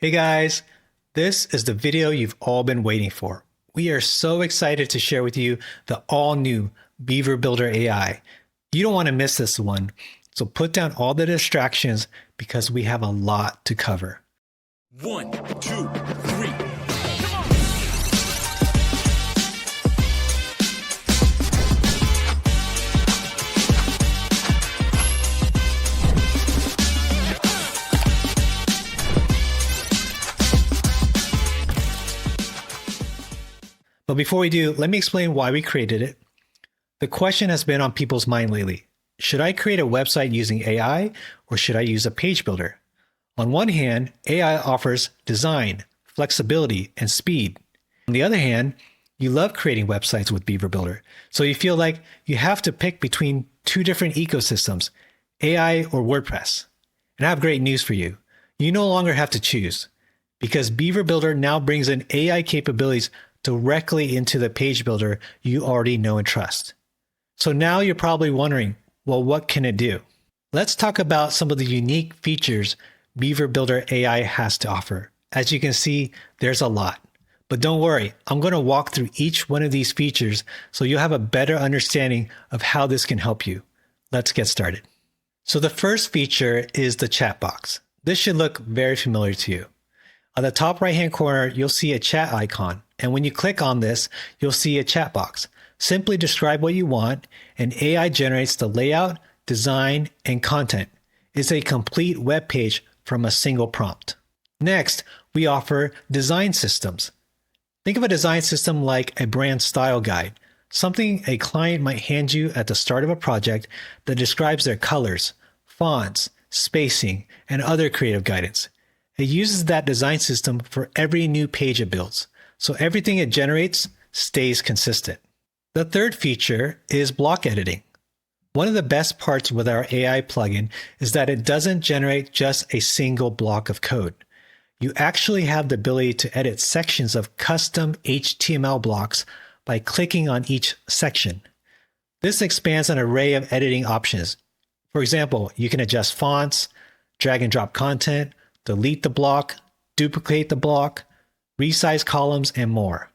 Hey guys, this is the video you've all been waiting for. We are so excited to share with you the all-new Beaver Builder AI. You don't want to miss this one, so put down all the distractions because we have a lot to cover. 1, 2, 3. But before we do, let me explain why we created it. The question has been on people's mind lately. Should I create a website using AI or should I use a page builder? On one hand, AI offers design, flexibility, and speed. On the other hand, you love creating websites with Beaver Builder, so you feel like you have to pick between two different ecosystems, AI or WordPress. And I have great news for you. You no longer have to choose because Beaver Builder now brings in AI capabilities directly into the page builder you already know and trust. So now you're probably wondering, well, what can it do? Let's talk about some of the unique features Beaver Builder AI has to offer. As you can see, there's a lot. But don't worry, I'm going to walk through each one of these features so you'll have a better understanding of how this can help you. Let's get started. So the first feature is the chat box. This should look very familiar to you. On the top right-hand corner, you'll see a chat icon. And when you click on this, you'll see a chat box. Simply describe what you want, and AI generates the layout, design, and content. It's a complete web page from a single prompt. Next, we offer design systems. Think of a design system like a brand style guide, something a client might hand you at the start of a project that describes their colors, fonts, spacing, and other creative guidance. It uses that design system for every new page it builds, so everything it generates stays consistent. The third feature is block editing. One of the best parts with our AI plugin is that it doesn't generate just a single block of code. You actually have the ability to edit sections of custom HTML blocks by clicking on each section. This expands an array of editing options. For example, you can adjust fonts, drag and drop content, delete the block, duplicate the block, resize columns, and more.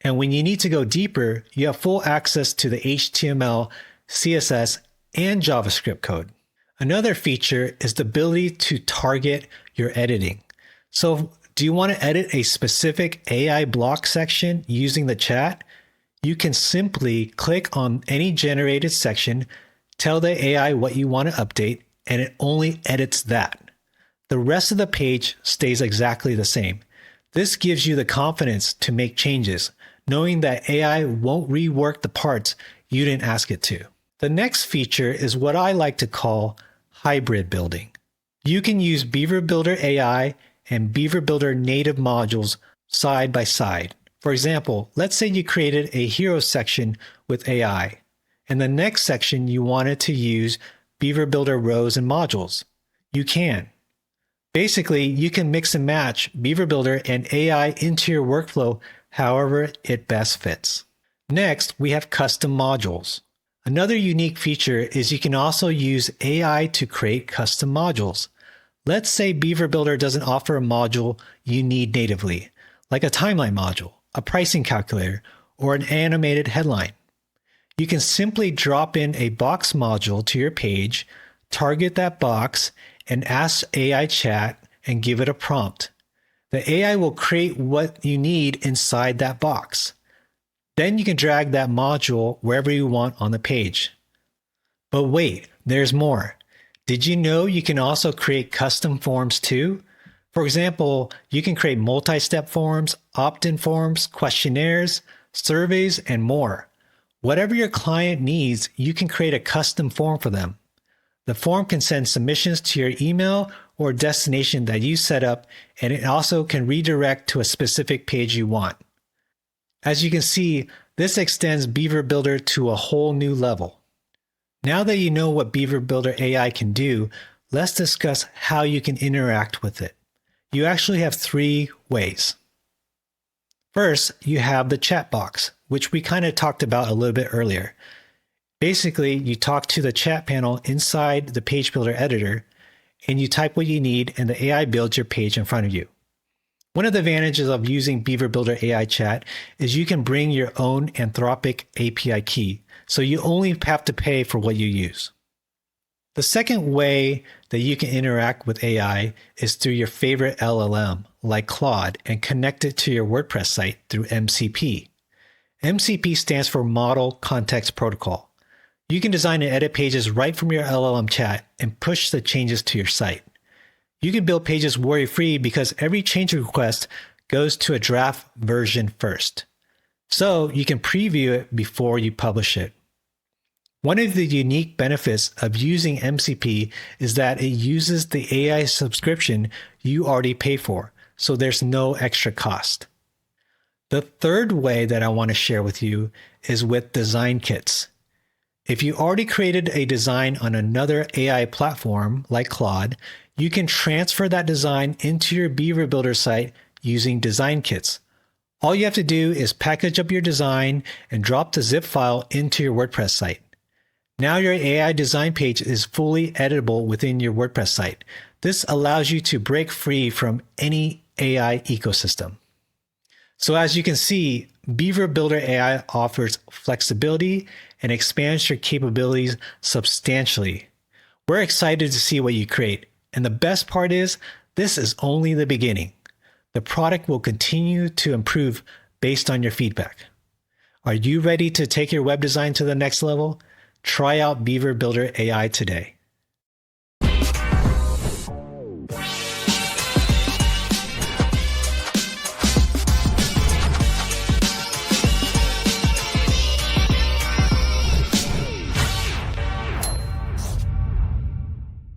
And when you need to go deeper, you have full access to the HTML, CSS, and JavaScript code. Another feature is the ability to target your editing. So do you want to edit a specific AI block section using the chat? You can simply click on any generated section, tell the AI what you want to update, and it only edits that. The rest of the page stays exactly the same. This gives you the confidence to make changes, knowing that AI won't rework the parts you didn't ask it to. The next feature is what I like to call hybrid building. You can use Beaver Builder AI and Beaver Builder native modules side by side. For example, let's say you created a hero section with AI, and the next section you wanted to use Beaver Builder rows and modules. You can. Basically, you can mix and match Beaver Builder and AI into your workflow however it best fits. Next, we have custom modules. Another unique feature is you can also use AI to create custom modules. Let's say Beaver Builder doesn't offer a module you need natively, like a timeline module, a pricing calculator, or an animated headline. You can simply drop in a box module to your page, target that box, and ask AI chat and give it a prompt. The AI will create what you need inside that box. Then you can drag that module wherever you want on the page. But wait, there's more. Did you know you can also create custom forms too? For example, you can create multi-step forms, opt-in forms, questionnaires, surveys, and more. Whatever your client needs, you can create a custom form for them. The form can send submissions to your email or destination that you set up, and it also can redirect to a specific page you want. As you can see, this extends Beaver Builder to a whole new level. Now that you know what Beaver Builder AI can do, let's discuss how you can interact with it. You actually have three ways. First, you have the chat box, which we kind of talked about a little bit earlier. Basically, you talk to the chat panel inside the Page Builder editor, and you type what you need, and the AI builds your page in front of you. One of the advantages of using Beaver Builder AI chat is you can bring your own Anthropic API key, so you only have to pay for what you use. The second way that you can interact with AI is through your favorite LLM, like Claude, and connect it to your WordPress site through MCP. MCP stands for Model Context Protocol. You can design and edit pages right from your LLM chat and push the changes to your site. You can build pages worry-free because every change request goes to a draft version first. So you can preview it before you publish it. One of the unique benefits of using MCP is that it uses the AI subscription you already pay for, so there's no extra cost. The third way that I want to share with you is with design kits. If you already created a design on another AI platform like Claude, you can transfer that design into your Beaver Builder site using design kits. All you have to do is package up your design and drop the zip file into your WordPress site. Now your AI design page is fully editable within your WordPress site. This allows you to break free from any AI ecosystem. So as you can see, Beaver Builder AI offers flexibility and expands your capabilities substantially. We're excited to see what you create. And the best part is, this is only the beginning. The product will continue to improve based on your feedback. Are you ready to take your web design to the next level? Try out Beaver Builder AI today.